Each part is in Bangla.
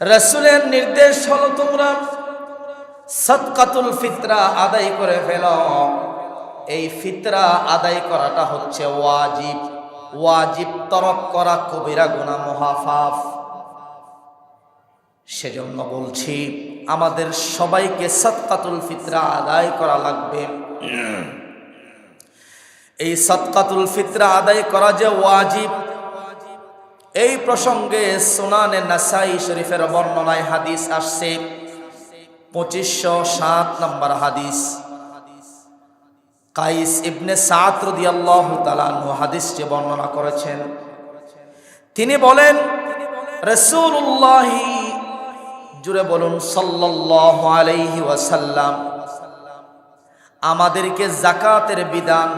রাসূলের নির্দেশ হলো তোমরা সাদকাতুল ফিতরা আদায় করে ফেলো। এই ফিতরা আদায় করাটা হচ্ছে ওয়াজিব। ওয়াজিব তরক করা কবিরা গুনাহ, মহাপাপ। সেজন্য বলছি আমাদের সবাইকে সাদকাতুল ফিতরা আদায় করা লাগবে। এই সাদকাতুল ফিতরা আদায় করা যে ওয়াজিব, এই প্রসঙ্গে সুনানে নাসাই শরীফের বর্ণনায় হাদিস আসছে 2507 নম্বর হাদিস। কাইস ইবনে সাদ রাদিয়াল্লাহু তাআলা আনহু হাদিসটি বর্ণনা করেছেন। তিনি বলেন, রাসূলুল্লাহ, জুড়ে বলুন সাল্লাল্লাহু আলাইহি ওয়াসাল্লাম, আমাদেরকে যাকাতের বিধান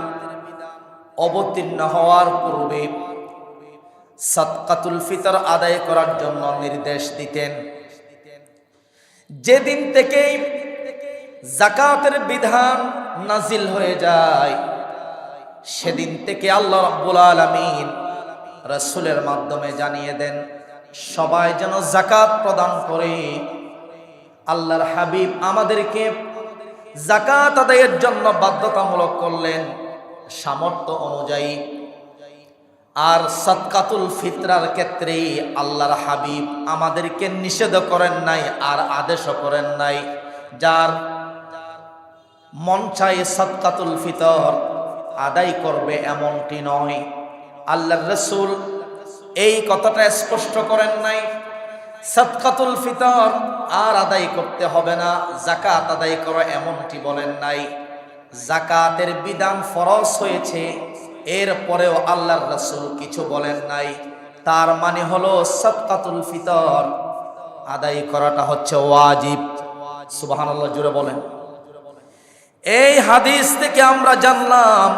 অবতীর্ণ হওয়ার পূর্বে সাদকাতুল ফিতর আদায় করার জন্য নির্দেশ দিতেন। যেদিন থেকে যাকাতের বিধান নাজিল হয়ে যায়, সেদিন থেকে আল্লাহ রাব্বুল আলামিন রাসূলের মাধ্যমে জানিয়ে দেন সবাই যেন যাকাত প্রদান করে। আল্লাহর হাবিব আমাদেরকে যাকাত আদায়ের জন্য বাধ্যতামূলক করলেন সামর্থ্য অনুযায়ী। আর সাদকাতুল ফিতরার ক্ষেত্রে আল্লাহর হাবিব আমাদেরকে নিষেধ করেন নাই, আর আদেশও করেন নাই। যার মন চায় সাদকাতুল ফিতর আদায় করবে এমনটি নয়। আল্লাহর রাসূল এই কথাটা স্পষ্ট করেন নাই, সাদকাতুল ফিতর আর আদায় করতে হবে না, যাকাত আদায় করো এমনটি বলেন নাই। যাকাতের বিধান ফরজ হয়েছে, এরপরেও আল্লাহর রাসূল কিছু বলেন নাই। তার মানে হলো সাদকাতুল ফিতর আদায় করাটা হচ্ছে ওয়াজিব। সুবহানাল্লাহ, জোরে বলেন। এই হাদিস থেকে আমরা জানলাম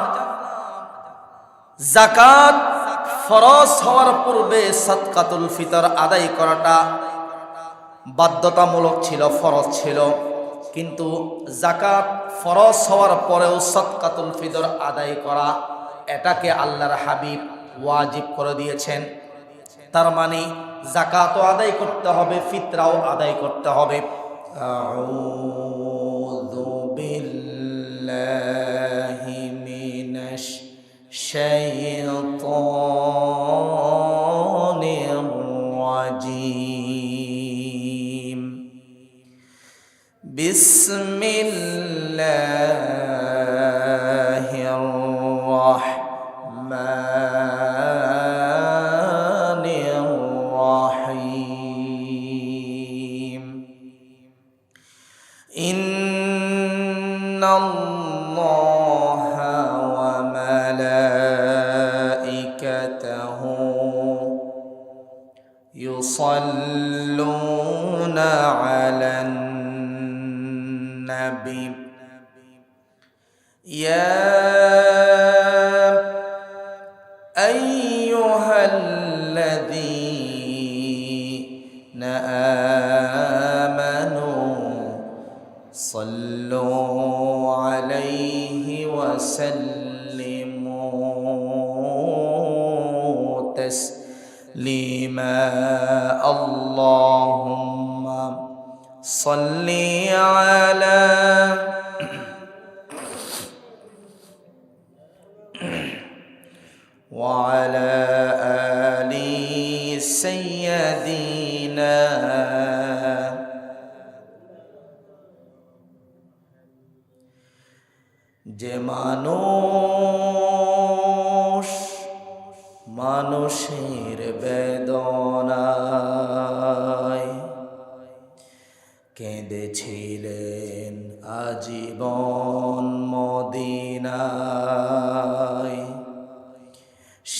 যাকাত ফরজ হওয়ার পূর্বে সাদকাতুল ফিতর আদায় করাটা বাধ্যতামূলক ছিল, ফরজ ছিল। কিন্তু যাকাত ফরজ হওয়ার পরেও সাদকাতুল ফিতর আদায় করা, এটাকে আল্লাহর হাবিব ওয়াজিব করে দিয়েছেন। তার মানে যাকাতও আদায় করতে হবে, ফিতরাও আদায় করতে হবে। আউযু বিল্লাহি মিনাশ শাইতানির রাজীম। বিসমিল্লাহির রাহমানির রাহিম। ইন্নাল্লাহা ওয়া মালাইকাতাহু ইউসাল্লুনা আলান নবী ইয়া আইয়ুহাল্লাযীনা আমানু সাল্লু আলাইহি ওয়া সাল্লিমু তাসলিমা। আল্লাহুম্মা সাল্লি আলা ওয়া আলা আলি সাইয়্যিদিনা। যে মানুষ মানুষের বেদনায় কেঁদেছিলেন আজীবন মদিনায়,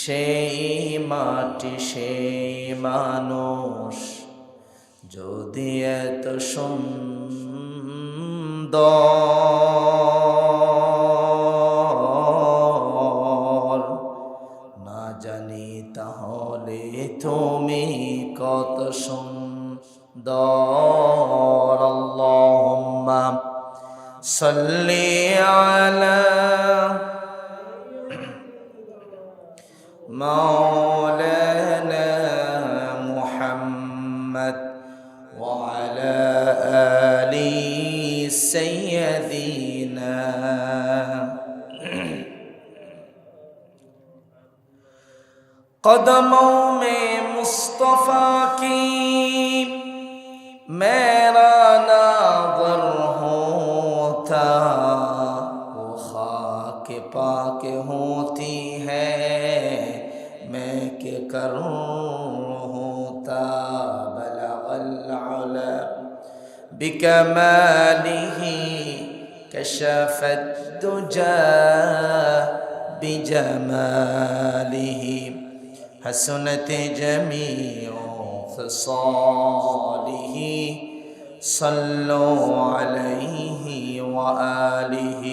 সেই মাটি সেই মানুষ যদি এত সুন্দর না জানি, তাহলে তুমি কত সুন্দর। আল্লাহুম্মা সাল্লি আলা মাওলানা মুহাম্মদ وعلى آل سيدنا قدموں میں مصطفیٰ کی میرا ناظر ہوتا وہ خاک پاک ہوتی ہے میں کہ کروں ہوتا بلغ العلا بکمالہ کشف الدجى بجماله حسنت جميع خصاله صلوا عليه وآله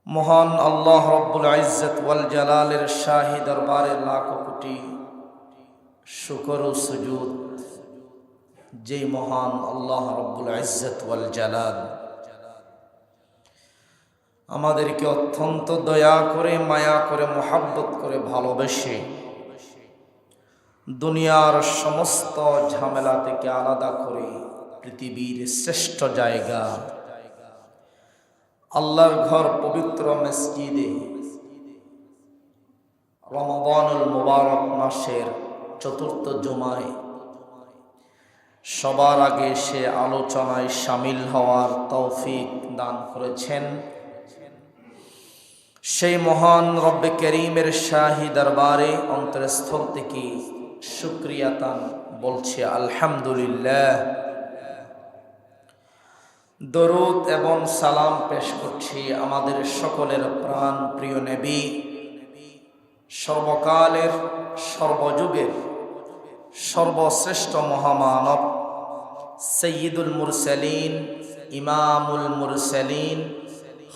মহান আল্লাহ রব্বুল ইজ্জত ওয়াল জালালের শাহী দরবারে লাখো কোটি শুকর ও সুজুদ যে মহান আল্লাহ রব্বুল ইজ্জত ওয়াল জালাল আমাদেরকে অত্যন্ত দয়া করে মায়া করে মোহাব্বত করে ভালোবেসে দুনিয়ার সমস্ত ঝামেলা থেকে আলাদা করে পৃথিবীর শ্রেষ্ঠ জায়গা আল্লাহর ঘর পবিত্র মসজিদে রমাদানুল মুবারক মাসের চতুর্থ জুমায় সবার আগে সে আলোচনায় শামিল হওয়ার তৌফিক দান করেছেন সেই মহান রব্বে করিমের শাহী দরবারে অন্তরস্থল থেকে শুকরিয়াতান বলছে আলহামদুলিল্লাহ। দরুদ এবং সালাম পেশ করছি আমাদের সকলের প্রাণ প্রিয় নবী সর্বকালের সর্বযুগের সর্বশ্রেষ্ঠ মহামানব সৈয়দুল মুরসালিন ইমামুল মুরসালিন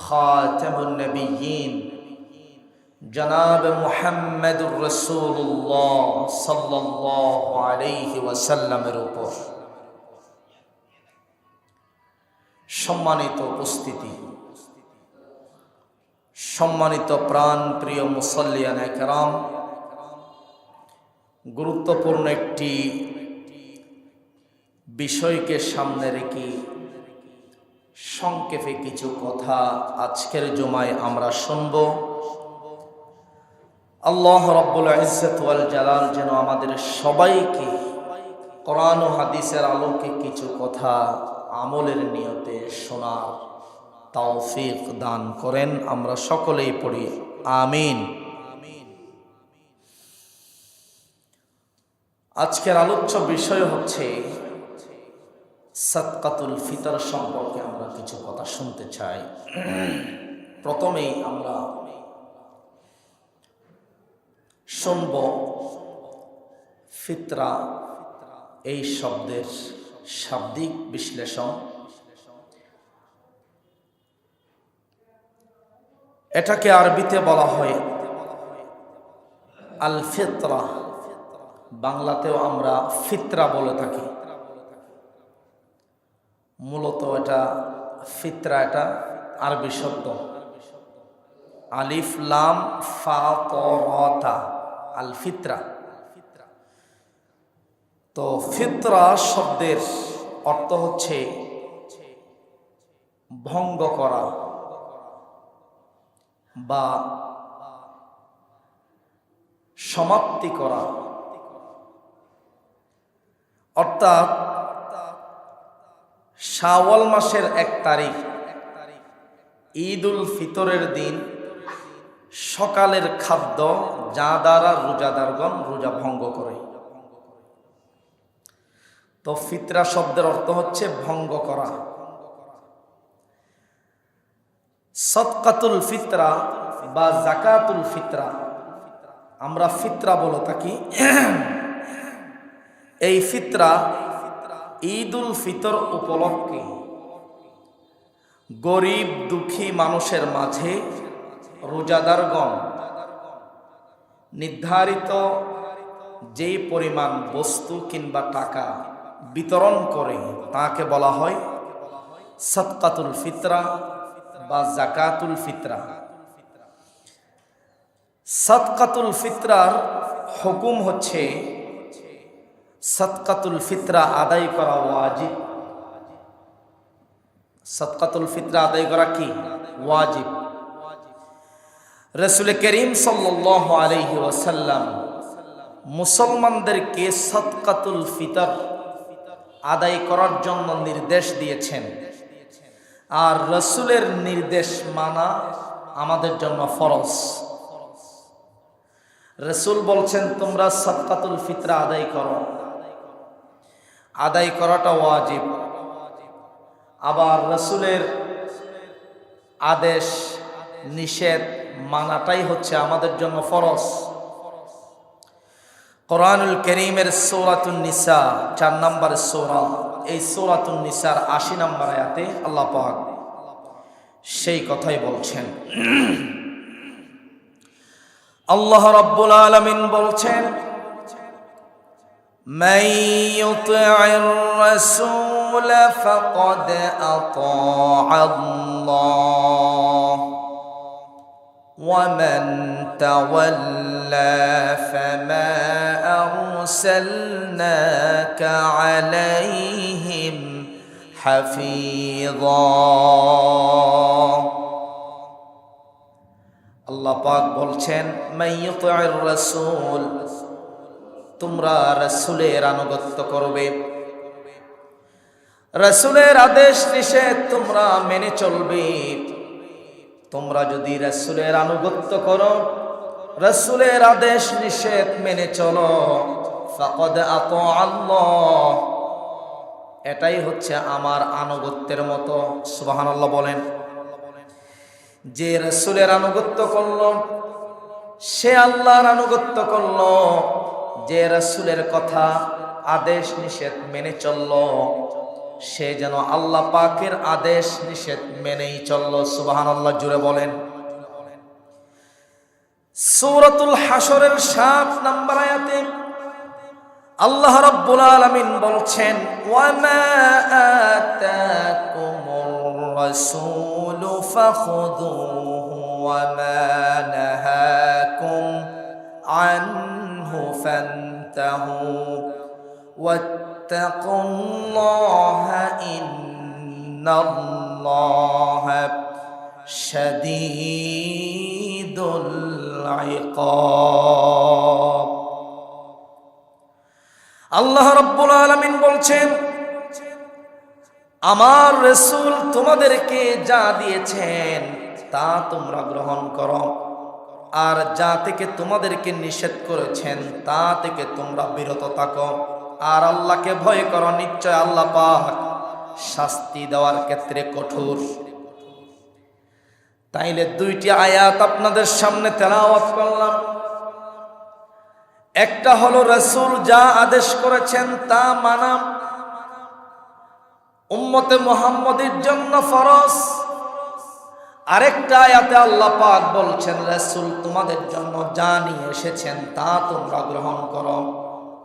খাতামুন নবিয়্যিন জনাব মুহাম্মদুর রাসূলুল্লাহ সাল্লাল্লাহু আলাইহি ওয়াসাল্লামের উপর সম্মানিত উপস্থিতি, সম্মানিত প্রাণ প্রিয় মুসল্লিয়ান একরাম, গুরুত্বপূর্ণ একটি বিষয়কে সামনে রেখে সংক্ষেপে কিছু কথা আজকের জুমায় আমরা শুনব। আল্লাহ রাব্বুল ইজ্জত ওয়াল জালাল যেন আমাদের সবাইকে কোরআন ও হাদিসের আলোকে কিছু কথা আমলের নিয়তে শোনার তৌফিক দান করেন। আমরা সকলেই পড়ি আমিন। আজকের আলোচ্য বিষয় হচ্ছে সাদকাতুল ফিতর সম্পর্কে আমরা কিছু কথা শুনতে চাই। প্রথমেই আমরা শুনব ফিতরা এই শব্দের শাব্দিক বিশ্লেষণ। এটাকে আরবিতে বলা হয় আল ফিতরা, বাংলাতেও আমরা ফিতরা বলে থাকি। মূলত এটা ফিতরা এটা আরবি শব্দ, আলিফ লাম ফা ত র তা, আল ফিতরা। তো ফিতরা শব্দের অর্থ হচ্ছে ভঙ্গ করা বা সমাপ্তি করা, অর্থাৎ শাওয়াল মাসের 1 তারিখ ঈদ উল ফিতরের দিন সকালের খাদ্য যা দ্বারা রোজাদারগণ রোজা ভঙ্গ করে। তো ফিতরা শব্দের অর্থ হচ্ছে ভঙ্গ করা। সাদকাতুল ফিতরা বা যাকাতুল ফিতরা আমরা ফিতরা বলে থাকি। এই ফিতরা ঈদ উল ফিতর উপলক্ষে গরিব দুঃখী মানুষের মাঝে রোজাদারগণ নির্ধারিত যেই পরিমাণ বস্তু কিংবা টাকা বিতরণ করে তাকে বলা হয় সাদকাতুল ফিতরা বা যাকাতুল ফিতরা। সাদকাতুল ফিতরার হুকুম হচ্ছে সাদকাতুল ফিতরা আদায় করা ওয়াজিব। সাদকাতুল ফিতরা আদায় করা কি? ওয়াজিব। রাসূল করিম সাল্লাল্লাহু আলাইহি ওয়াসাল্লাম মুসলমানদেরকে সাদকাতুল ফিতর আদায় করার জন্য নির্দেশ দিয়েছেন, আর রাসূলের নির্দেশ মানা আমাদের জন্য ফরজ। রাসূল বলছেন তোমরা সাদকাতুল ফিতরা আদায় করো, আদায় করাটা ওয়াজিব। আবার রাসূলের আদেশ নিষেধ মানাটাই হচ্ছে আমাদের জন্য ফরজ। কোরআনুল কারীমের সূরাতুন নিসা 4 নম্বর সূরা, এই সূরাতুন নিসার 80 নম্বর আয়াতে আল্লাহ পাক সেই কথাই বলছেন। আল্লাহ রাব্বুল আলামিন বলছেন, মান ইউতি'র রাসূল ফাকাদ আতা'আল্লাহ ওয়া মান তাওয়াল্লা ফামা আরসালনাকা আলাইহিম হাফিযা। আল্লাহ পাক বলছেন, মান ইউতি'র রাসূল, তোমরা রাসূলের আনুগত্য করবে, রাসূলের আদেশ নিষেধ তোমরা মেনে চলবে। তোমরা যদি রাসূলের আনুগত্য করো, রাসূলের আদেশ নিষেধ মেনে চলো, ফাকাদ আতা'আল্লাহ, এটাই হচ্ছে আমার আনুগত্যের মতো। সুবহানাল্লাহ বলেন। যে রাসূলের আনুগত্য করল সে আল্লাহর আনুগত্য করল, যে রাসূলের কথা আদেশ নিষেধ মেনে চলল সে যেন আল্লাহ পাকের আদেশ নিষেধ মেনেই চলল। সুবহানাল্লাহ জুড়ে বলেন। সূরাতুল হাশরের 7 নম্বর আয়াতে আল্লাহ রাব্বুল আলামিন বলছেন, ওয়া মা আতাকুমুর রাসূলু ফাখুযুহু ওয়া মা নাহাকুম আনহু ফান্তাহু ওয়াত্তাকুল্লাহা ইন্নাল্লাহা শাদীদুল ইকাব। আল্লাহ রাব্বুল আলামিন বলছেন, আমার রাসূল তোমাদেরকে যা দিয়েছেন তা তোমরা গ্রহণ করো, আর যা থেকে তোমাদেরকে নিষেধ করেছেন তা থেকে তোমরা বিরত থাকো, আর আল্লাহকে ভয় করো, নিশ্চয় আল্লাহ পাক শাস্তি দেওয়ার ক্ষেত্রে কঠোর। তাইলে দুইটি আয়াত আপনাদের সামনে তেলাওয়াত করলাম। একটা হলো রাসূল যা আদেশ করেছেন তা মানা উম্মতে মুহাম্মদের জন্য ফরজ। আরেকটা আয়াতে আল্লাহ পাক বলছেন, রাসূল তোমাদের জন্য যা নিয়ে এসেছেন তা তোমরা গ্রহণ করো,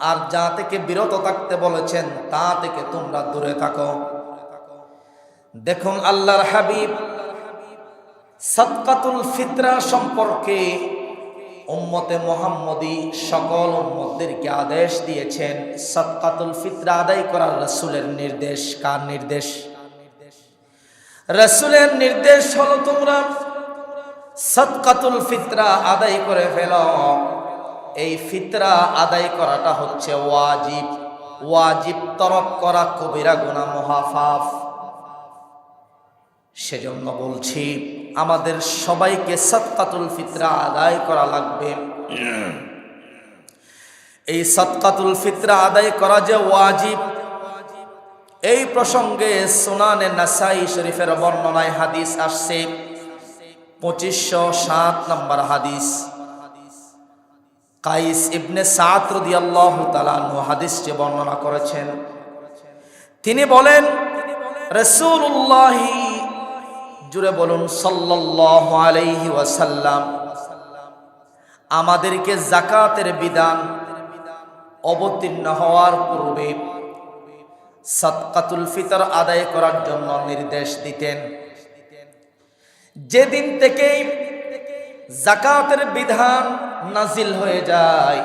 আর যা থেকে বিরত থাকতে বলেছেন তা থেকে তোমরা দূরে থাকো। দেখুন আল্লাহর হাবিব সাদকাতুল ফিতরা সম্পর্কে উম্মতে মুহাম্মদী সকল উম্মতদেরকে আদেশ দিয়েছেন। সাদকাতুল ফিতরা আদায় করার রাসূলের নির্দেশ। কার নির্দেশ? রাসূলের নির্দেশ হলো তোমরা সাদকাতুল ফিতরা আদায় করে ফেলো। এই ফিতরা আদায় করাটা হচ্ছে ওয়াজিব। ওয়াজিব তরক করা কবিরা গুনাহ, মহাপাপ। সেজন্য বলছি আমাদের সবাইকে সাদকাতুল ফিতরা আদায় করা লাগবে। এই সাদকাতুল ফিতরা আদায় করা যে ওয়াজিব, এই প্রসঙ্গে সুনানে নাসাই শরীফের বর্ণনায় হাদিস আসছে, 2507 নম্বর হাদিস। কাইস ইবনে সাদ রাদিয়াল্লাহু তাআলা আনহু হাদিসটি বর্ণনা করেছেন। তিনি বলেন, রাসূলুল্লাহ, জুড়ে বলুন সাল্লাল্লাহু আলাইহি ওয়াসাল্লাম, আমাদেরকে যাকাতের বিধান অবতীর্ণ হওয়ার পূর্বে সাদকাতুল ফিতর আদায় করার জন্য নির্দেশ দিতেন। যেদিন থেকেই যাকাতের বিধান নাজিল হয়ে যায়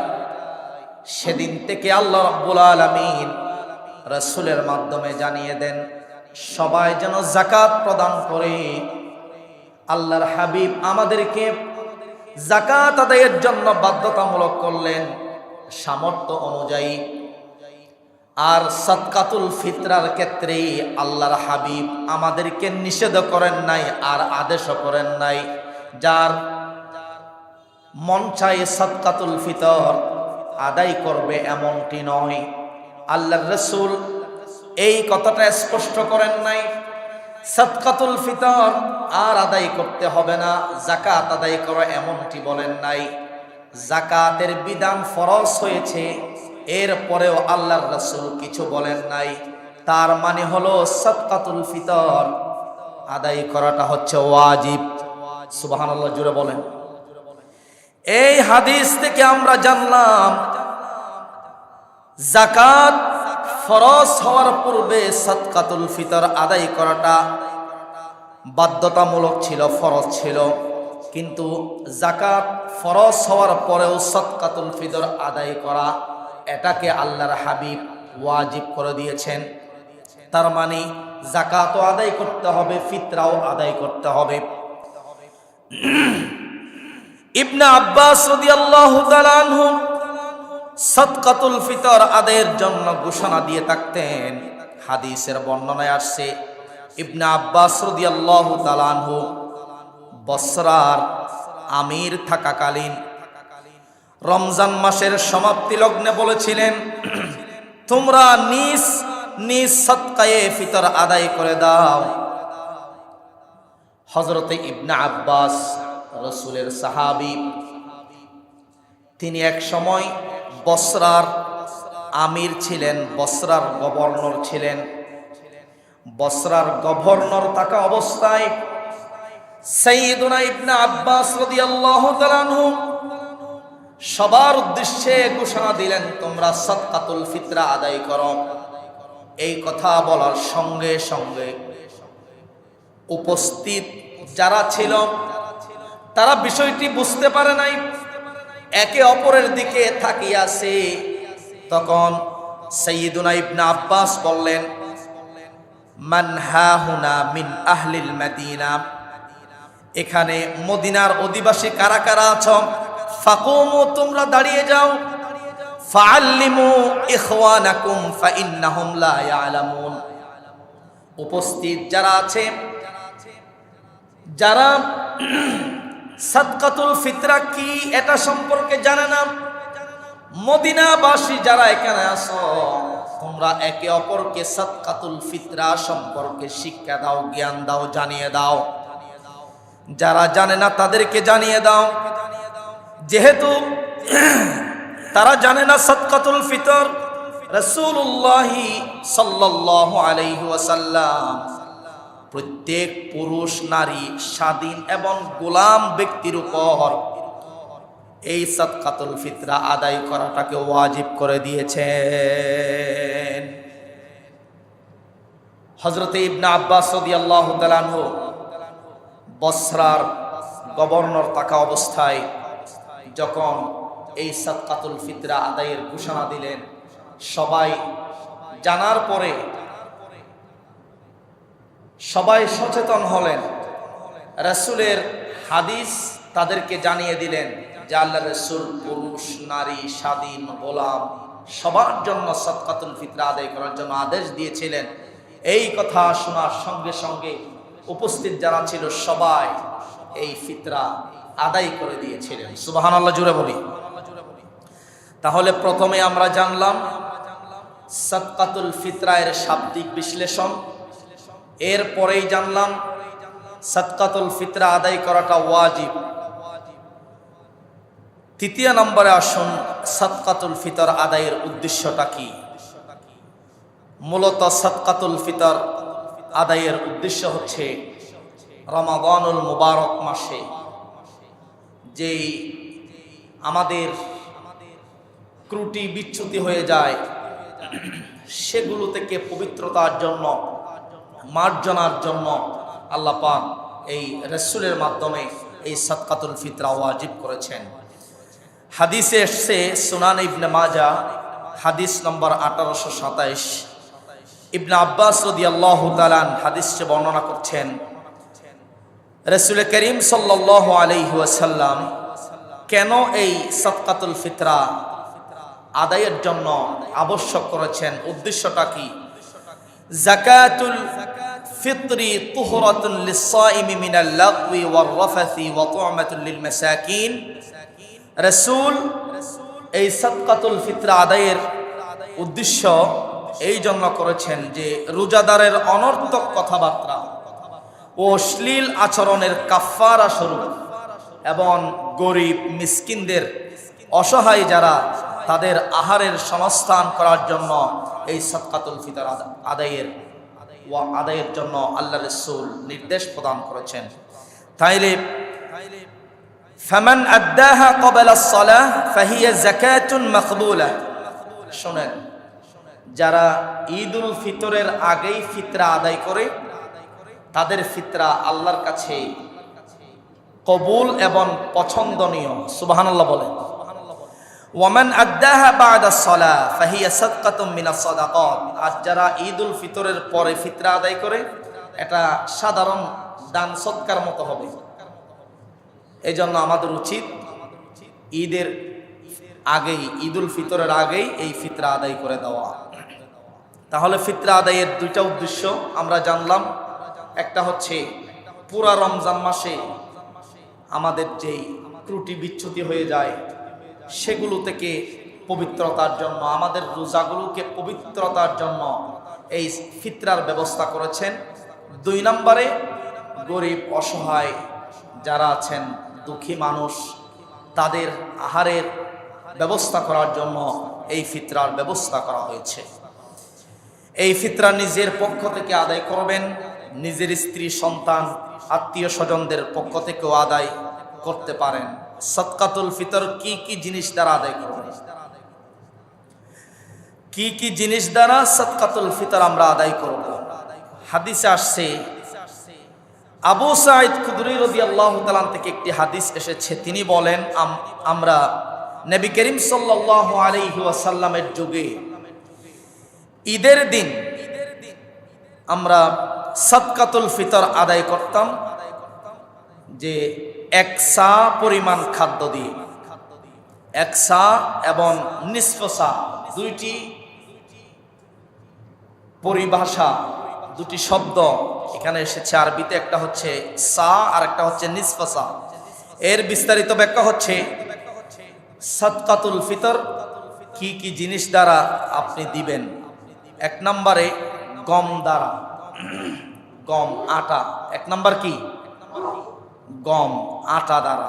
সেদিন থেকে আল্লাহ রাব্বুল আলামিন রাসূলের মাধ্যমে জানিয়ে দেন সবাই যেন যাকাত প্রদান করে। আল্লাহর হাবিব আমাদেরকে যাকাত আদায়ের জন্য বাধ্যতামূলক করলেন সামর্থ্য অনুযায়ী। আর সাদকাতুল ফিতরার ক্ষেত্রে আল্লাহর হাবিব আমাদেরকে নিষেধ করেন নাই আর আদেশও করেন নাই। যার মন চায় সাদকাতুল ফিতর আদায় করবে এমনটি নয়। আল্লাহর রাসূল এই কথাটা স্পষ্ট করেন নাই সাদকাতুল ফিতর আর আদায় করতে হবে না, যাকাত আদায় করো এমনটি বলেন নাই। যাকাতের বিধান ফরজ হয়েছে, এরপরেও আল্লাহর রাসূল কিছু বলেন নাই। তার মানে হলো সাদকাতুল ফিতর আদায় করাটা হচ্ছে ওয়াজিব। সুবহানাল্লাহ, জুড়ে বলেন। এই হাদিস থেকে আমরা জানলাম যাকাত ফরজ হওয়ার পূর্বে সাদকাতুল ফিতর আদায় করাটা বাধ্যতামূলক ছিল, ফরজ ছিল। কিন্তু যাকাত ফরজ হওয়ার পরেও সাদকাতুল ফিতর আদায় করা এটাকে আল্লাহর হাবিব ওয়াজিব করে দিয়েছেন। তার মানে যাকাতও আদায় করতে হবে, ফিতরাও আদায় করতে হবে। ইবনে আব্বাস রাদিয়াল্লাহু তাআলা আনহু সাদকাতুল ফিতর আদায়ের জন্য ঘোষণা দিয়ে থাকতেন। হাদিসের বর্ণনায় আসছে ইবনে আব্বাস রাদিয়াল্লাহু তাআলা আনহু বসরার আমির থাকাকালীন রমজান মাসের সমাপ্তি লগ্নে বলেছিলেন, তোমরা নিজ নিজ সদকায়ে ফিতর আদায় করে দাও। হযরতে ইবনে আব্বাস রাসূলের সাহাবী, তিনি এক সময় বসরার আমির ছিলেন, বসরার গভর্নর ছিলেন। বসরার গভর্নর থাকা অবস্থায় সাইয়্যিদুনা ইবনে আব্বাস রাদিয়াল্লাহু তাআলা আনহু সবার উদ্দেশ্যে ঘোষণা দিলেন, তোমরা সাদকাতুল ফিতরা আদায় করো। এই কথা বলার সঙ্গে সঙ্গে উপস্থিত যারা ছিল তারা বিষয়টি বুঝতে পারে নাই, একে অপরের দিকে তাকিয়ে আছে। তখন সাইয়্যিদুনা ইবনে আব্বাস বললেন, মান হাহুনা মিন আহলিল মদিনা, এখানে মদিনার অধিবাসী কারা কারা আছো? ফাকুমু, তোমরা দাঁড়িয়ে যাও। ফাআল্লিমু ইখওয়ানাকুম ফাইন্নাহুম লা ইয়ালামুন, উপস্থিত যারা আছে, যারা সাদকাতুল ফিতরা কি এটা সম্পর্কে জানে না, মদিনাবাসী যারা এখানে আছো, তোমরা একে অপরকে সাদকাতুল ফিতরা সম্পর্কে শিক্ষা দাও, জ্ঞান দাও, জানিয়ে দাও। যারা জানে না তাদেরকে জানিয়ে দাও। যেহেতু তারা জানে না সাদকাতুল ফিতর, রাসূলুল্লাহ সাল্লাল্লাহু আলাইহি ওয়াসাল্লাম প্রত্যেক পুরুষ নারী স্বাধীন এবং গোলাম ব্যক্তির উপর এই সাদকাতুল ফিতরা আদায় করাটাকে ওয়াজিব করে দিয়েছেন। হযরতে ইবনে আব্বাস রাদিয়াল্লাহু তাআলা আনহু বসরার গভর্নর থাকা অবস্থায় যখন এই সাদকাতুল ফিতরা আদায়ের ঘোষণা দিলেন, সবাই জানার পরে সবাই সচেতন হলেন। রাসূলের হাদিস তাদেরকে জানিয়ে দিলেন যে আল্লাহর রাসূল পুরুষ নারী স্বাধীন গোলাম সবার জন্য সাদকাতুল ফিতরা আদায় করার জন্য আদেশ দিয়েছিলেন। এই কথা শোনার সঙ্গে সঙ্গে উপস্থিত যারা ছিল সবাই এই ফিতরা আদায় করে দিয়েছিলেন। সুবহানাল্লাহ, জুড়ে বলি। তাহলে প্রথমে আমরা জানলাম সাদকাতুল ফিতরা এর শাব্দিক বিশ্লেষণ, এরপরেই জানলাম সাদকাতুল ফিতরা আদায় করাটা ওয়াজিব। তৃতীয় নম্বরে আসুন, সাদকাতুল ফিতর আদায়ের উদ্দেশ্যটা কি? মূলত সাদকাতুল ফিতর আদায়ের উদ্দেশ্য হচ্ছে রমাদানুল মুবারক মাসে যেই আমাদের ত্রুটি বিচ্যুতি হয়ে যায় সেগুলো থেকে পবিত্রতার জন্য, মার্জনার জন্য আল্লাহ পাক এই রাসূলের মাধ্যমে এই সাদকাতুল ফিতরা ওয়াজিব করেছেন। হাদিসে এসছে সুনান ইবনে মাজাহ হাদিস নম্বর 1827। ইবনে আব্বাস রাদিয়াল্লাহু তাআলা হাদিসে বর্ণনা করছেন, রাসূল করিম সাল্লাল্লাহু আলাইহি ওয়াসাল্লাম কেন এই সাদকাতুল ফিতরা আদায়ের জন্য আবশ্যক করেছেন, উদ্দেশ্যটা কি? যাকাতুল ফিতরি তুহরাতুন লিস-সাইমি মিনাল লাগwi ওয়ার রাফাসি ওয়া তু'মাতুন লিল মাসাকিন। রাসূল এই সাদকাতুল ফিতরা আদায়ের উদ্দেশ্য এই জন্য করেছেন যে রোজাদারের অনর্থক কথাবার্তা ও অশ্লীল আচরণের কাফারা স্বরূপ এবং গরিব মিসকিনদের অসহায় যারা তাদের আহারের সংস্থান করার জন্য এই সাদকাতুল ফিতর আদায়ের জন্য আল্লাহ রাসূল নির্দেশ প্রদান করেছেন। তাইলে ফামান আদ্দাহা ক্বাবলা আস-সালাহ ফাহিয়া যাকাতুন মাকবুলা। শুনেন, যারা ঈদুল ফিতরের আগেই ফিতরা আদায় করে তাদের ফিতরা আল্লাহর কাছে কবুল এবং পছন্দনীয়। সুবহানাল্লাহ বলেন। ওয়ামান আদ্দাহা বা'দা আস-সালাহ ফাহিয়া সাদকাতুম মিনাস সাদাকাত। আর যারা ঈদুল ফিতরের পরে ফিতরা আদায় করে এটা সাধারণ দান সদকার মতো হবে। এই জন্য আমাদের উচিত ঈদের আগেই, ঈদুল ফিতরের আগেই এই ফিতরা আদায় করে দেওয়া। তাহলে ফিতরা আদায়ের দুইটা উদ্দেশ্য আমরা জানলাম। একটা হচ্ছে পুরা রমজান মাসে আমাদের যেই ত্রুটি বিচ্যুতি হয়ে যায় সেগুলো থেকে পবিত্রতার জন্য, আমাদের রোজাগুলোকে পবিত্রতার জন্য এই ফিতরার ব্যবস্থা করেছেন। 2 নম্বরে গরিব অসহায় যারা আছেন, দুঃখী মানুষ, তাদের আহারের ব্যবস্থা করার জন্য এই ফিতরার ব্যবস্থা করা হয়েছে। এই ফিতরা নিজের পক্ষ থেকে আদায় করবেন, নিজের স্ত্রী সন্তান আত্মীয় স্বজনদের পক্ষ থেকেও আদায় করতে পারেন। সাদকাতুল ফিতর কি কি জিনিস দ্বারা আদায় করবেন, কি কি জিনিস দ্বারা সাদকাতুল ফিতর আমরা আদায় করব? হাদিসে আসছে, আবু সাঈদ খুদরি রাদিয়াল্লাহু তাআলা থেকে একটি হাদিস এসেছে। তিনি বলেন, আমরা নবী করিম সাল্লাল্লাহু আলাইহি ওয়াসাল্লামের যুগে ঈদের দিন আমরা সাদকাতুল ফিতর আদায় করতাম যে 1 সা পরিমাণ খাদ্য দিয়ে। 1 সা এবং নিসফ সা, দুইটি পরিভাষা, দুটি শব্দ এখানে এসেছে আরবিতে। একটা হচ্ছে সা আর একটা হচ্ছে নিসফ সা। এর বিস্তারিত ব্যাখ্যা হচ্ছে সাদকাতুল ফিতর কি কি জিনিস দ্বারা আপনি দিবেন। 1 নম্বরে গম দ্বারা, গম আটা। 1 নম্বর কি? গম আটা দ্বারা,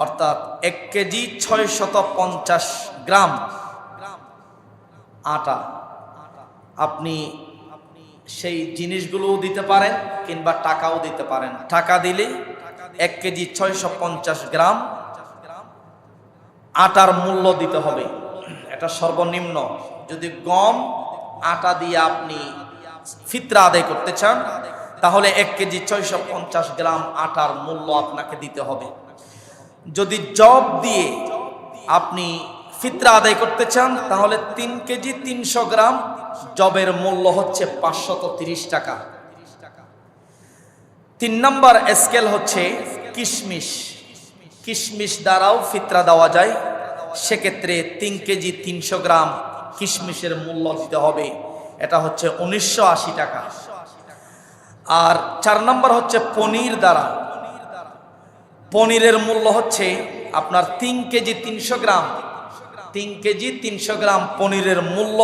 অর্থাৎ 1 কেজি 650 গ্রাম আটা। আপনি সেই জিনিসগুলোও দিতে পারেন কিংবা টাকাও দিতে পারেন। টাকা দিলে 1 কেজি 650 গ্রাম আটার মূল্য দিতে হবে, এটা সর্বনিম্ন। যদি গম আটা দিয়ে আপনি ফিতরা আদায় করতে চান তাহলে 1 কেজি 650 গ্রাম আটার মূল্য আপনাকে দিতে হবে। যদি জব দিয়ে আপনি ফিতরা আদায় করতে চান তাহলে 3 কেজি 300 গ্রাম জবের মূল্য হচ্ছে 530 টাকা। 3 নম্বর স্কেল হচ্ছে কিশমিশ। কিশমিশ দ্বারাও ফিতরা দেওয়া যায়, সেক্ষেত্রে 3 কেজি 300 গ্রাম কিশমিশের মূল্য দিতে হবে, এটা হচ্ছে 1980 টাকা। আর 4 নম্বর হচ্ছে পনির দ্বারা। পনিরের মূল্য হচ্ছে আপনার 3 কেজি 300 গ্রাম। 3 কেজি 300 গ্রাম পনিরের মূল্য,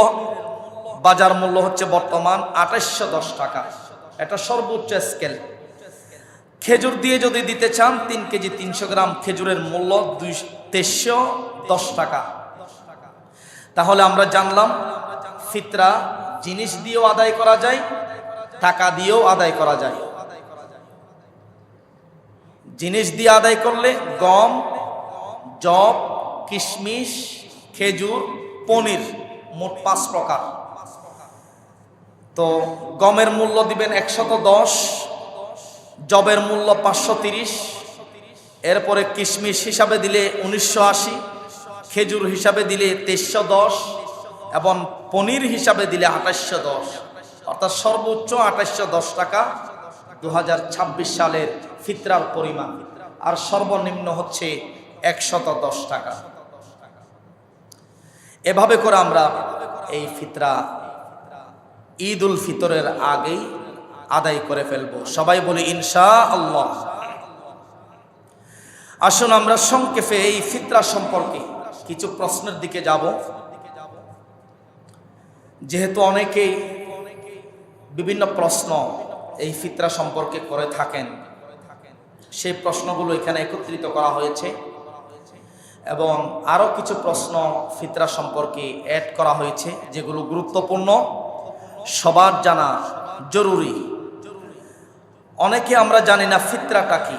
বাজার মূল্য হচ্ছে বর্তমান 2810 টাকা, এটা সর্বোচ্চ স্কেল। খেজুর দিয়ে যদি দিতে চান 3 কেজি 300 গ্রাম খেজুরের মূল্য 2310 টাকা। তাহলে আমরা জানলাম ফিতরা জিনিস দিয়েও আদায় করা যায়, টাকা দিয়েও আদায় করা যায়। জিনিস দিয়ে আদায় করলে গম, জব, কিশমিশ, খেজুর, পনির, মোট 5 প্রকার। তো গমের মূল্য দিবেন 110, জবের মূল্য 530, এরপরে কিশমিশ হিসাবে দিলে 1980, খেজুর হিসাবে দিলে 2310 এবং পনির হিসাবে দিলে 2810, অর্থাৎ সর্বোচ্চ 2810 টাকা 2026 সালের ফিতরার পরিমাণ, আর সর্বনিম্ন হচ্ছে 110 টাকা। এভাবে করে আমরা এই ফিতরা ঈদ উল ফিতরের আগেই আদায় করে ফেলবো। সবাই বলি ইনশাআল্লাহ। আসুন আমরা সংক্ষেপে এই ফিতরা সম্পর্কে কিছু প্রশ্নের দিকে যাব, যেহেতু অনেকেই বিভিন্ন প্রশ্ন এই ফিতরা সম্পর্কে করে থাকেন। সেই প্রশ্নগুলো এখানে একত্রিত করা হয়েছে এবং আরও কিছু প্রশ্ন ফিতরা সম্পর্কে অ্যাড করা হয়েছে, যেগুলো গুরুত্বপূর্ণ, সবার জানা জরুরি। অনেকে আমরা জানি না ফিতরাটা কি।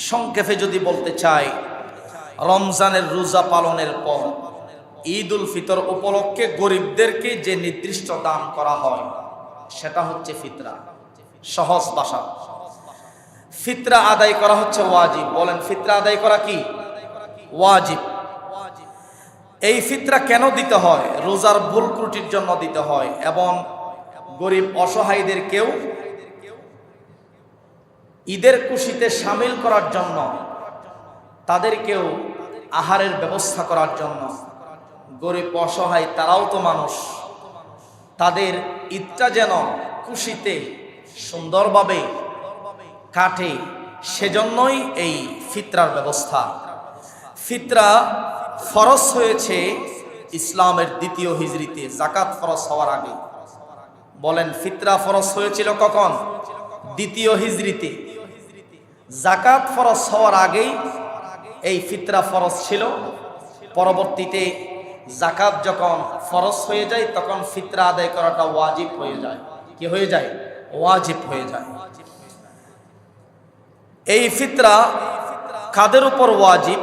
সংক্ষেপে যদি বলতে চাই, রমজানের রোজা পালনের পর ঈদ উল ফিতর উপলক্ষে গরিবদেরকে যে নির্দিষ্ট দান করা হয় সেটা হচ্ছে ফিতরা। সহজ ভাষা, ফিতরা আদায় করা হচ্ছে ওয়াজিব। বলেন, ফিতরা আদায় করা কি? ওয়াজিব। এই ফিতরা কেন দিতে হয়? রোজার ভুল ত্রুটির জন্য দিতে হয় এবং গরিব অসহায়দেরকেও ঈদের খুশিতে সামিল করার জন্য, তাদেরকেও আহারের ব্যবস্থা করার জন্য। গরিব অসহায় তারাও তো মানুষ, তাদের ঈদটা যেন খুশিতে সুন্দরভাবে কাটে, সেজন্যই এই ফিতরার ব্যবস্থা। ফিতরা ফরজ হয়েছে ইসলামের 2য় হিজরিতে, যাকাত ফরজ হওয়ার আগে। বলেন, ফিতরা ফরজ হয়েছিল কখন? 2য় হিজরিতে। যাকাত ফরজ হওয়ার আগেই এই ফিতরা ফরজ ছিল। পরবর্তীতে যাকাত যখন ফরজ হয়ে যায় তখন ফিতরা আদায় করাটা ওয়াজিব হয়ে যায়। কি হয়ে যায়? ওয়াজিব হয়ে যায়। এই ফিতরা কাদের উপর ওয়াজিব?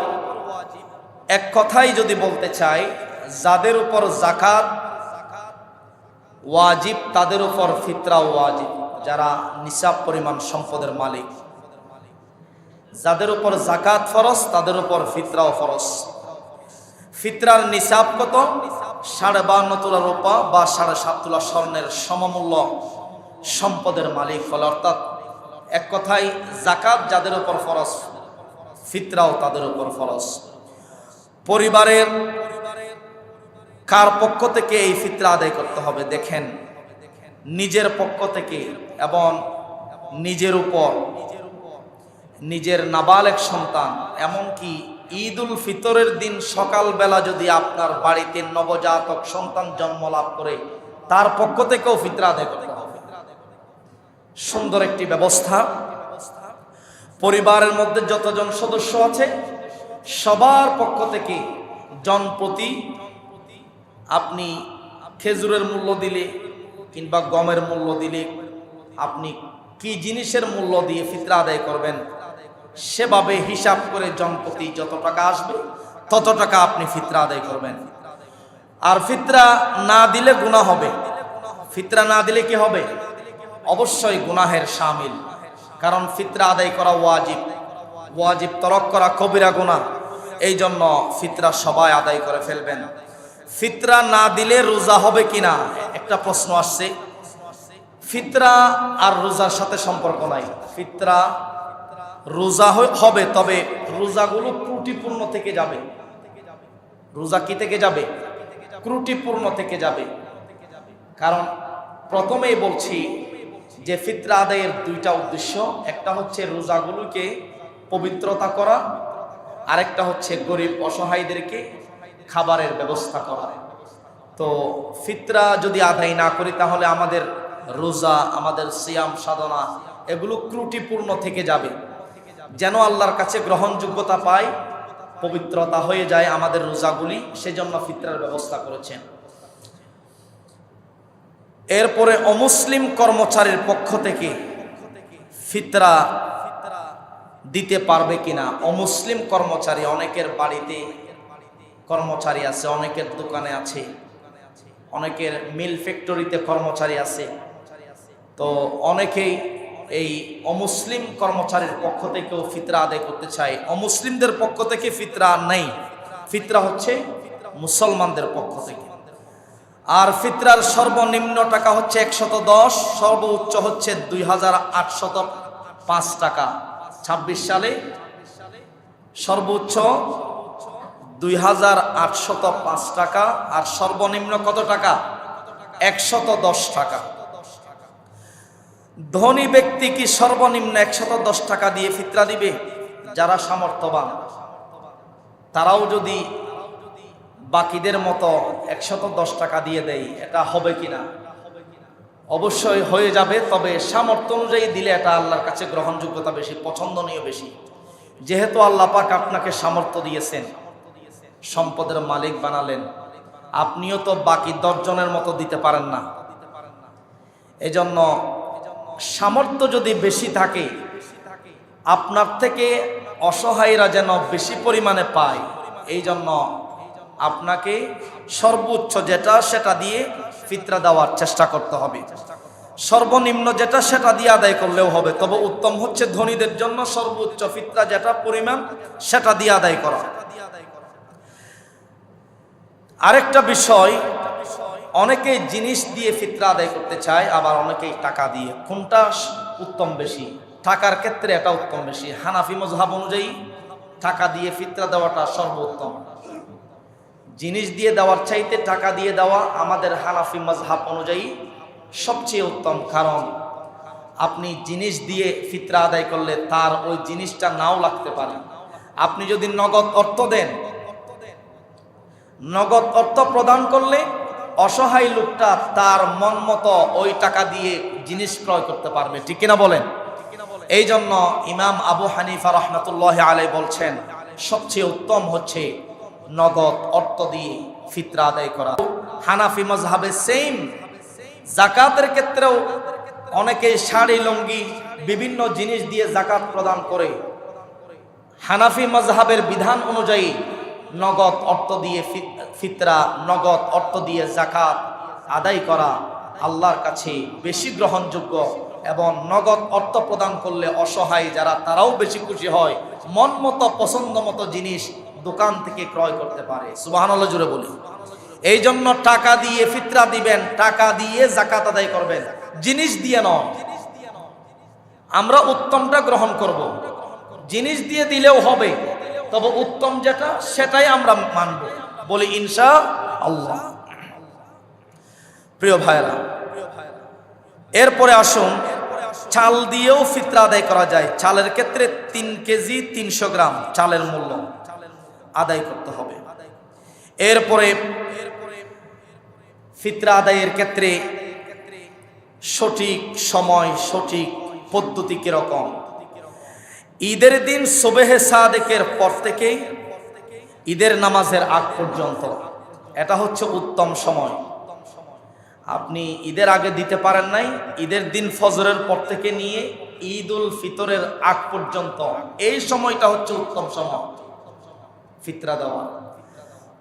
এক কথাই যদি বলতে চাই, যাদের উপর যাকাত ওয়াজিব তাদের উপর ফিতরা ওয়াজিব। যারা নিসাব পরিমাণ সম্পদের মালিক, যাদের উপর যাকাত ফরজ তাদের উপর ফিতরাও ফরজ। ফিতরার নিসাব কত? 52.5 তোলা রূপা বা 7.5 তোলা স্বর্ণের সমমূল্য সম্পদের মালিক হল। অর্থাৎ এক কথায় যাকাত যাদের উপর ফরজ, ফিতরাও তাদের উপর ফরজ। পরিবারের কার পক্ষ থেকে এই ফিতরা আদায় করতে হবে? দেখেন, নিজের পক্ষ থেকে এবং নিজের উপর, নিজের নাবালেগ সন্তান, এমনকি ঈদ উল ফিতরের দিন সকালবেলা যদি আপনার বাড়িতে নবজাতক সন্তান জন্ম লাভ করে, তার পক্ষ থেকেও ফিতরা আদায় করতে হবে। সুন্দর একটি ব্যবস্থা। পরিবারের মধ্যে যতজন সদস্য আছে সবার পক্ষ থেকে জনপ্রতি আপনি খেজুরের মূল্য দিলে কিংবা গমের মূল্য দিলে, আপনি কি জিনিসের মূল্য দিয়ে ফিতরা আদায় করবেন, সেভাবে হিসাব করে জনপ্রতি যত টাকা আসবে তত টাকা আপনি ফিতরা আদায় করবেন। আর ফিতরা না দিলে গুনাহ হবে। ফিতরা না দিলে কি হবে? অবশ্যই গুনাহের শামিল, কারণ ফিতরা আদায় করা ওয়াজিব। ওয়াজিব তরক করা কবিরা গুনাহ। এই জন্য ফিতরা সবাই আদায় করে ফেলবেন। ফিতরা না দিলে রোজা হবে কিনা একটা প্রশ্ন আসছে। ফিতরা আর রোজার সাথে সম্পর্ক নাই। ফিতরা রোজা হবে, তবে রোজাগুলো ত্রুটিপূর্ণ থেকে যাবে। রোজা কি থেকে যাবে? ত্রুটিপূর্ণ থেকে যাবে। কারণ প্রথমেই বলছি যে ফিতরা আদায়ের 2টা উদ্দেশ্য। একটা হচ্ছে রোজাগুলোকে পবিত্রতা করা, আরেকটা হচ্ছে গরিব অসহায়দেরকে খাবারের ব্যবস্থা করা। তো ফিতরা যদি আদায় না করি তাহলে আমাদের রোজা, আমাদের সিয়াম সাধনা এগুলো ত্রুটিপূর্ণ থেকে যাবে। যেন আল্লাহর কাছে গ্রহণযোগ্যতা পায়, পবিত্রতা হয়ে যায় আমাদের রোজাগুলি, সেজন্য ফিতরার ব্যবস্থা করেছেন। এরপরে অমুসলিম কর্মচারীর পক্ষ থেকে ফিতরা দিতে পারবে কিনা। অমুসলিম কর্মচারী, অনেকের বাড়িতে কর্মচারী আছে, অনেকের দোকানে আছে, অনেকের মিল ফ্যাক্টরিতে কর্মচারী আছে। তো অনেকেই এই অমুসলিম কর্মচারীর পক্ষ থেকেও ফিতরা আদায় করতে চায়। অমুসলিমদের পক্ষ থেকে ফিতরা নেই, ফিতরা হচ্ছে মুসলমানদের পক্ষ থেকে। আর ফিতরার সর্বনিম্ন টাকা হচ্ছে 110, সর্বোচ্চ হচ্ছে 2805 টাকা। 26 সালে সর্বোচ্চ 2805 টাকা, আর সর্বনিম্ন কত টাকা? 110 টাকা। ধনী ব্যক্তি কি সর্বনিম্ন 110 টাকা দিয়ে ফিতরা দিবে? যারা সামর্থ্যবান তারাও যদি বাকিদের মতো 110 টাকা দিয়ে দেয়, এটা হবে কিনা? অবশ্যই হয়ে যাবে, তবে সামর্থ্য অনুযায়ী দিলে এটা আল্লাহর কাছে গ্রহণযোগ্যতা বেশি, পছন্দনীয় বেশি। যেহেতু আল্লাহ পাক আপনাকে সামর্থ্য দিয়েছেন, সম্পদের মালিক বানালেন, আপনিও তো বাকি 10 জনের মতো দিতে পারেন না। এজন্য সামর্থ্য যদি বেশি থাকে, আপনার থেকে অসহায়রা যেন বেশি পরিমাণে পায়, এই জন্য আপনাকে সর্বোচ্চ যেটা সেটা দিয়ে ফিতরা দেওয়ার চেষ্টা করতে হবে। সর্বনিম্ন যেটা সেটা দিয়ে আদায় করলেও হবে, তবে উত্তম হচ্ছে ধনীদের জন্য সর্বোচ্চ ফিতরা যেটা পরিমাণ সেটা দিয়ে আদায় করা। আরেকটা বিষয়, অনেকেই জিনিস দিয়ে ফিতরা আদায় করতে চায়, আবার অনেকেই টাকা দিয়ে। কোনটা উত্তম বেশি? টাকার ক্ষেত্রে এটা উত্তম বেশি। হানাফি মাযহাব অনুযায়ী টাকা দিয়ে ফিতরা দেওয়াটা সর্বোত্তম। জিনিস দিয়ে দেওয়ার চাইতে টাকা দিয়ে দেওয়া আমাদের হানাফি মাযহাব অনুযায়ী সবচেয়ে উত্তম। কারণ আপনি জিনিস দিয়ে ফিতরা আদায় করলে তার ওই জিনিসটা নাও লাগতে পারে। আপনি যদি নগদ অর্থ দেন, নগদ অর্থ প্রদান করলে অসহায় লোকটা তার মন মতো ওই টাকা দিয়ে জিনিস ক্রয় করতে পারবে, ঠিক কিনা বলেন? এই জন্য ইমাম আবু হানিফা রাহমাতুল্লাহি আলাইহি বলছেন সবচেয়ে উত্তম হচ্ছে নগদ অর্থ দিয়ে ফিতরা আদায় করা। হানাফি মাযহাবে সেম। যাকাতের ক্ষেত্রেও অনেকে শাড়ি, লুঙ্গি, বিভিন্ন জিনিস দিয়ে যাকাত প্রদান করে। হানাফি মাযহাবের বিধান অনুযায়ী নগদ অর্থ দিয়ে ফিতরা, নগদ অর্থ দিয়ে যাকাত আদায় করা আল্লাহর কাছে বেশি গ্রহণযোগ্য, এবং নগদ অর্থ প্রদান করলে অসহায় যারা তারাও বেশি খুশি হয়, মন মতো পছন্দ মতো জিনিস দোকান থেকে ক্রয় করতে পারে। সুবহানাল্লাহ জুড়ে বলি। এই জন্য টাকা দিয়ে ফিতরা দিবেন, টাকা দিয়ে যাকাত আদায় করবেন, জিনিস দিয়ে নয়। আমরা উত্তমটা গ্রহণ করব। জিনিস দিয়ে দিলেও হবে, তবে উত্তম যেটা সেটাই আমরা মানব, বলি ইনশাআল্লাহ। প্রিয় ভাইরা, এরপরে আসুন, চাল দিয়েও ফিতরা আদায় করা যায়। চালের ক্ষেত্রে 3 কেজি 300 গ্রাম চালের মূল্য আদায় করতে হবে। এরপরে ফিতরা আদায়ের ক্ষেত্রে সঠিক সময়, সঠিক পদ্ধতি কিরকম? ঈদের দিন সুবহে সাদেকের পর থেকেই ঈদের নামাজের আগ পর্যন্ত, এটা হচ্ছে উত্তম সময়। আপনি ঈদের আগে দিতে পারেন নাই, ঈদের দিন ফজরের পর থেকে নিয়ে ঈদ উল ফিতরের আগ পর্যন্ত এই সময়টা হচ্ছে উত্তম সময় ফিতরা দেওয়া।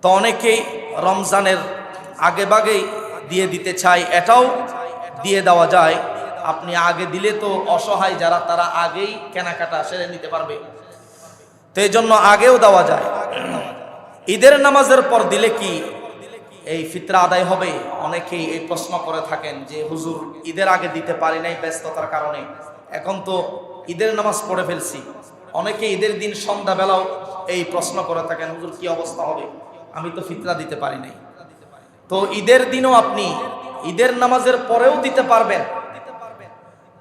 তো অনেকেই রমজানের আগে ভাগেই দিয়ে দিতে চায়, এটাও দিয়ে দেওয়া যায়। আপনি আগে দিলে তো অসহায় যারা তারা আগেই কেনাকাটা সেরে নিতে পারবে, তো এই জন্য আগেও দেওয়া যায়। ঈদের নামাজের পর দিলে কি এই ফিতরা আদায় হবে? অনেকেই এই প্রশ্ন করে থাকেন যে হুজুর ঈদের আগে দিতে পারি নাই ব্যস্ততার কারণে, এখন তো ঈদের নামাজ পড়ে ফেলছি। অনেকে ঈদের দিন সন্ধ্যাবেলাও এই প্রশ্ন করে থাকেন, হুজুর কি অবস্থা হবে, আমি তো ফিতরা দিতে পারি নাই। তো ঈদের দিনও আপনি ঈদের নামাজের পরেও দিতে পারবেন,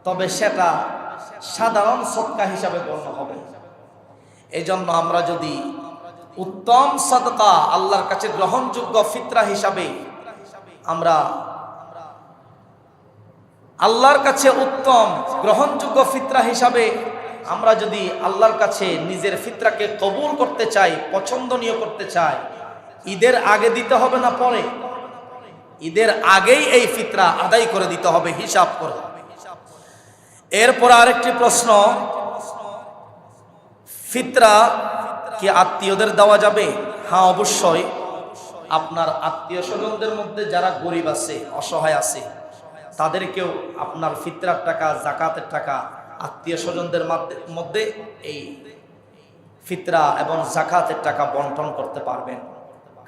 তবে সেটা সাধারণ সদকা হিসাবে গণ্য হবে। এই জন্য আমরা যদি উত্তম সাদকা আল্লাহর কাছে গ্রহণযোগ্য ফিতরা হিসাবে, আমরা আল্লাহর কাছে উত্তম গ্রহণযোগ্য ফিতরা হিসাবে আমরা যদি আল্লাহর কাছে নিজের ফিতরাকে কবুল করতে চাই, পছন্দনীয় করতে চাই, ঈদের আগে দিতে হবে না পরে? ঈদের আগেই এই ফিতরা আদায় করে দিতে হবে হিসাব করে। এরপর আরেকটি প্রশ্ন, ফিতরা কি আত্মীয়দের দেওয়া যাবে? হ্যাঁ, অবশ্যই। আপনার আত্মীয় স্বজনদের মধ্যে যারা গরিব আছে, অসহায় আছে, তাদেরকেও আপনার ফিতরার টাকা, যাকাতের টাকা আত্মীয় স্বজনদের মধ্যে এই ফিতরা এবং যাকাতের টাকা বন্টন করতে পারবেন।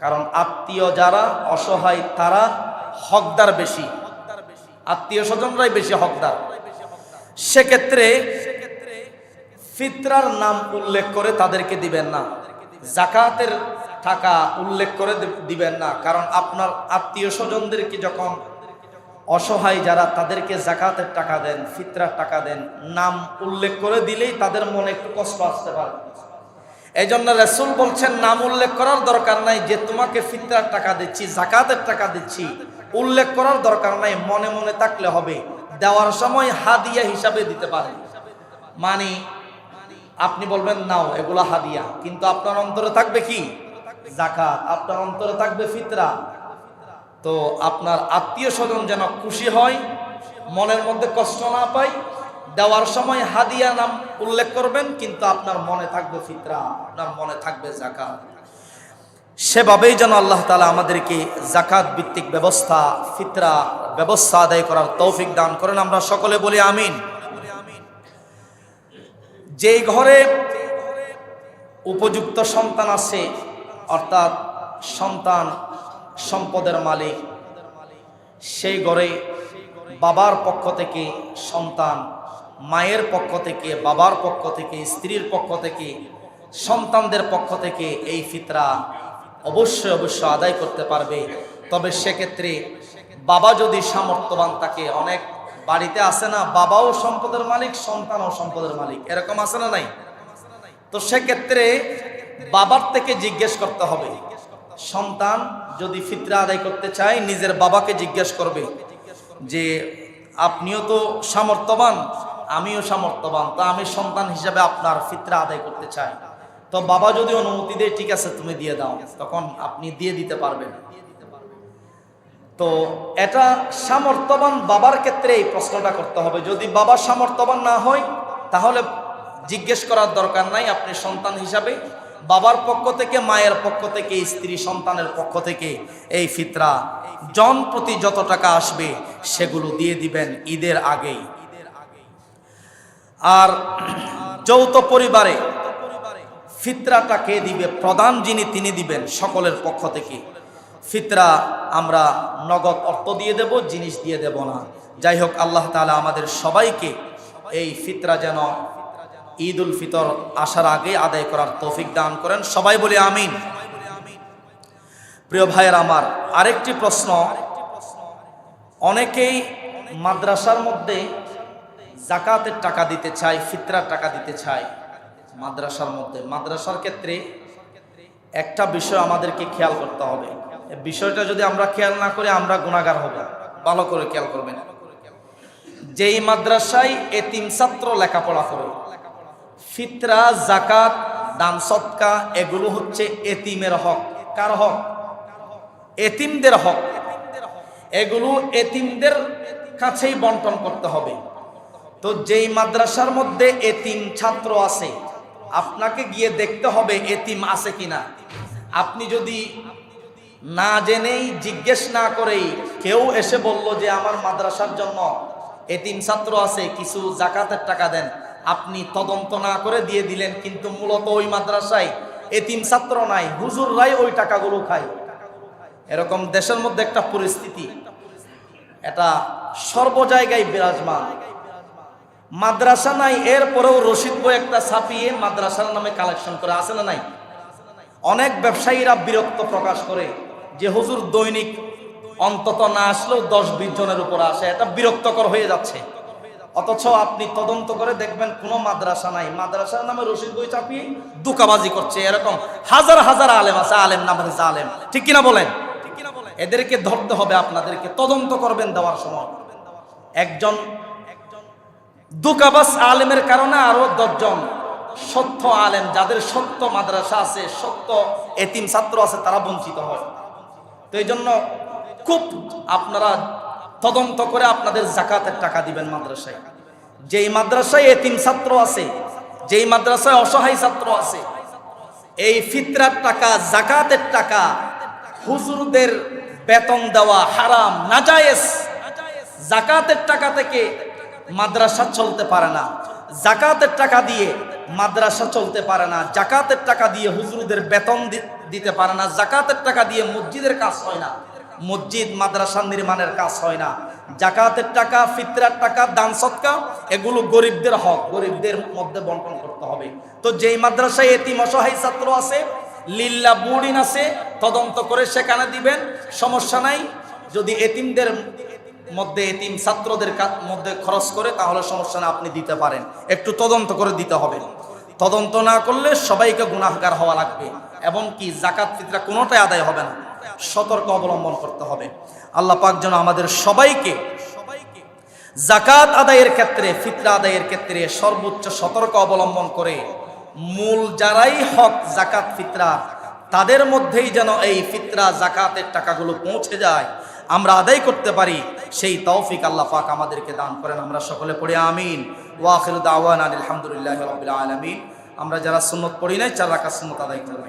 কারণ আত্মীয় যারা অসহায় তারা হকদার বেশি, আত্মীয় স্বজনরাই বেশি হকদার। সেক্ষেত্রে ফিতরার নাম উল্লেখ করে তাদেরকে দিবেন না, যাকাতের টাকা উল্লেখ করে দিবেন না। কারণ আপনার আত্মীয় স্বজনদেরকে যখন অসহায় যারা তাদেরকে যাকাতের টাকা দেন, ফিতরার টাকা দেন, নাম উল্লেখ করে দিলেই তাদের মনে একটু কষ্ট আসতে পারে। এই জন্য রাসূল বলছেন নাম উল্লেখ করার দরকার নাই, যে তোমাকে ফিতরার টাকা দিচ্ছি, যাকাতের টাকা দিচ্ছি, উল্লেখ করার দরকার নাই, মনে মনে থাকলে হবে। দেওয়ার সময় হাদিয়া হিসাবে দিতে পারেন। মানে আপনি বলবেন নাও এগুলা হাদিয়া, কিন্তু আপনার অন্তরে থাকবে কি? যাকাত। আপনার অন্তরে থাকবে ফিতরা। তো আপনার আত্মীয় স্বজন যেন খুশি হয়, মনের মধ্যে কষ্ট না পায়, দেওয়ার সময় হাদিয়া নাম উল্লেখ করবেন, কিন্তু আপনার মনে থাকবে ফিতরা, আপনার মনে থাকবে যাকাত। সেভাবেই যেন আল্লাহ তাআলা আমাদেরকে যাকাত ভিত্তিক ব্যবস্থা, ফিতরা ব্যবস্থা আদায় করার তৌফিক দান করেন। আমরা সকলে বলি আমিন। যেই ঘরে উপযুক্ত সন্তান আছে, অর্থাৎ সন্তান সম্পদের মালিক, সেই ঘরে বাবার পক্ষ থেকে সন্তান, মায়ের পক্ষ থেকে, বাবার পক্ষ থেকে, স্ত্রীর পক্ষ থেকে, সন্তানদের পক্ষ থেকে এই ফিতরা অবশ্যই অবশ্যই আদায় করতে পারবে। তবে সেক্ষেত্রে বাবা যদি সামর্থ্যবান থাকে, অনেক বাড়িতে আছে না, বাবাও সম্পদের মালিক, সন্তানও সম্পদের মালিক, এরকম আছে না নাই? তো সেক্ষেত্রে বাবার থেকে জিজ্ঞেস করতে হবে। সন্তান যদি ফিতরা আদায় করতে চায়, নিজের বাবাকে জিজ্ঞেস করবে যে আপনিও তো সামর্থ্যবান, আমিও সামর্থ্যবান, তো আমি সন্তান হিসাবে আপনার ফিতরা আদায় করতে চাই। তো বাবা যদি অনুমতি দেয়, ঠিক আছে তুমি দিয়ে দাও, তখন আপনি দিয়ে দিতে পারবেন। তো এটা সামর্থ্যবান বাবার ক্ষেত্রে এই প্রশ্নটা করতে হবে। যদি বাবা সামর্থ্যবান না হয়, তাহলে জিজ্ঞেস করার দরকার নাই। আপনি সন্তান হিসাবে বাবার পক্ষ থেকে, মায়ের পক্ষ থেকে, স্ত্রী সন্তানের পক্ষ থেকে এই ফিতরা জন প্রতি যত টাকা আসবে সেগুলো দিয়ে দিবেন ঈদের আগেই। আর যৌথ পরিবারে ফিতরাটা কে দিবে? প্রধান যিনি, তিনি দিবেন সকলের পক্ষ থেকে। ফিতরা আমরা নগদ অর্থ দিয়ে দেব, জিনিস দিয়ে দেব না। যাই হোক, আল্লাহ তাআলা আমাদের সবাইকে এই ফিতরা যেন ঈদ উল ফিতর আসার আগে আদায় করার তৌফিক দান করেন। সবাই বলি আমিন। প্রিয় ভাইয়ের আমার, আরেকটি প্রশ্ন, অনেকেই মাদ্রাসার মধ্যে যাকাতের টাকা দিতে চায়, ফিতরার টাকা দিতে চায় মাদ্রাসার মধ্যে। মাদ্রাসার ক্ষেত্রে একটা বিষয় আমাদেরকে খেয়াল করতে হবে। এই বিষয়টা যদি আমরা খেয়াল না করি, আমরা গুনাহগার হব। ভালো করে খেয়াল করবেন। যেই মাদ্রাসায় এতিম ছাত্র লেখাপড়া করে, ফিতরা, যাকাত, দান সদকা এগুলো হচ্ছে এতিমের হক। কার হক? এতিমদের হক। এগুলো এতিমদের কাছেই বন্টন করতে হবে। তো যেই মাদ্রাসার মধ্যে এতিম ছাত্র আছে, আপনাকে গিয়ে দেখতে হবে এতিম আছে কিনা। আপনি যদি না জেনেই, জিজ্ঞেস না করেই কেউ এসে বলল যে আমার মাদ্রাসার জন্য এতিম ছাত্র আছে, কিছু যাকাতের টাকা দেন, আপনি তদন্ত না করে দিয়ে দিলেন, কিন্তু মূলত ওই মাদ্রাসায় এতিম ছাত্র নাই, হুজুররাই ওই টাকাগুলো খায়। এরকম দেশের মধ্যে একটা পরিস্থিতি, এটা সর্ব জায়গায় বিরাজমান। মাদ্রাসা নাই, এরপরেও রশিদ বই একটা ছাপিয়ে মাদ্রাসার নামে কালেকশন করে, আছে না নাই? অনেক ব্যবসায়ীরা বিরক্ত প্রকাশ করে যে হুজুর দৈনিক অন্তত না আসলেও 10-20 জনের উপর আসে, এটা বিরক্তকর হয়ে যাচ্ছে। অথচ আপনি তদন্ত করে দেখবেন কোনো মাদ্রাসা নাই, মাদ্রাসার নামে রশিদ বই চাপিয়ে দুকাবাজি করছে। এরকম হাজার হাজার আলেম আছে, আলেম নামে আলেম, ঠিক কিনা বলেন? এদেরকে ধরতে হবে, আপনাদেরকে তদন্ত করবেন দেওয়ার সময়। একজন দুকাবাজ আলেমের কারণে আরো 10 জন সত্য আলেম, যাদের সত্য মাদ্রাসা আছে, সত্য এতিম ছাত্র আছে, তারা বঞ্চিত হয়। তো এই জন্য খুব আপনারা তদন্ত করে আপনাদের যাকাতের টাকা দিবেন মাদ্রাসায়। যেই মাদ্রাসায় এতিম ছাত্র আছে, যেই মাদ্রাসায় অসহায় ছাত্র আছে, এই ফিতরার টাকা, যাকাতের টাকা হুজুরদের বেতন দেওয়া হারাম, নাজায়েজ। যাকাতের টাকা থেকে মাদ্রাসা চলতে পারে না। যাকাতের টাকা দিয়ে মাদ্রাসা চলতে পারে না, জাকাতের টাকা দিয়ে হুজুরদের বেতন দিতে পারে না, জাকাতের টাকা দিয়ে মসজিদের কাজ হয় না, মসজিদ মাদ্রাসা নির্মাণের কাজ হয় না, জাকাতের টাকা, ফিতরার টাকা, দান সদকা এগুলো গরিবদের হক, গরিবদের মধ্যে বন্টন করতে হবে। তো যেই মাদ্রাসায় এতিম অসহায় ছাত্র আছে, লিল্লা বোর্ডিং আছে, তদন্ত করে সেখানে দিবেন, সমস্যা নাই। যদি এতিমদের মধ্যে, এতিম ছাত্রদের মধ্যে খরচ করে তাহলে সমস্যা না, আপনি দিতে পারেন, একটু তদন্ত করে দিতে হবে। তদন্ত না করলে সবাইকে গুনাহগার হওয়া লাগবে, এবং কি জাকাত ফিতরা কোনোটাই আদায় হবে না, সতর্ক অবলম্বন করতে হবে। আল্লাহ পাক যেন আমাদের সবাইকে জাকাত আদায়ের ক্ষেত্রে, ফিতরা আদায়ের ক্ষেত্রে সর্বোচ্চ সতর্ক অবলম্বন করে মূল যারাই হক জাকাত ফিতরা তাদের মধ্যেই যেন এই ফিতরা জাকাতের টাকাগুলো পৌঁছে যায়, আমরা আদায় করতে পারি, সেই তৌফিক আল্লাহ পাক আমাদেরকে দান করেন। আমরা সকলে পড়ি আমিন। ওয়া আখিরু দাওয়ানা আলহামদুলিল্লাহি রাব্বিল আলামিন। আমরা যারা সুন্নত পড়ি নাই 4 রাকাত সুন্নত আদায় করব।